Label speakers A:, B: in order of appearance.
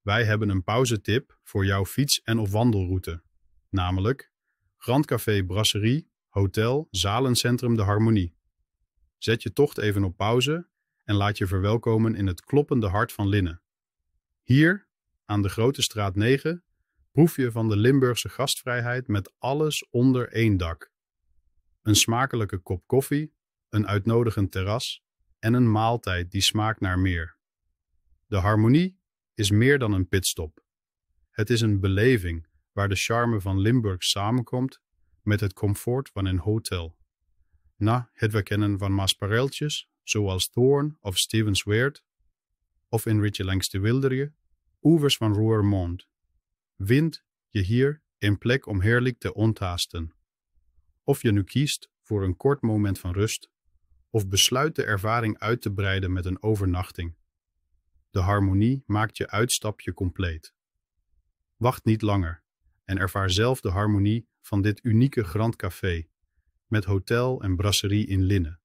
A: Wij hebben een pauzetip voor jouw fiets- en of wandelroute. Namelijk Grand Café Brasserie, Hotel, Zalencentrum de Harmonie. Zet je tocht even op pauze en laat je verwelkomen in het kloppende hart van Linnen. Hier, aan de Grote Straat 9, proef je van de Limburgse gastvrijheid met alles onder één dak. Een smakelijke kop koffie, een uitnodigend terras en een maaltijd die smaakt naar meer. De Harmonie is meer dan een pitstop. Het is een beleving waar de charme van Limburg samenkomt met het comfort van een hotel. Na het verkennen van maspareeltjes zoals Thorn of Stevens Weert, of in Ritje langs de Wilderje, oevers van Roermond, vind je hier een plek om heerlijk te onttaasten. Of je nu kiest voor een kort moment van rust, of besluit de ervaring uit te breiden met een overnachting. De Harmonie maakt je uitstapje compleet. Wacht niet langer en ervaar zelf de harmonie van dit unieke Grand Café, met hotel en brasserie in Linnen.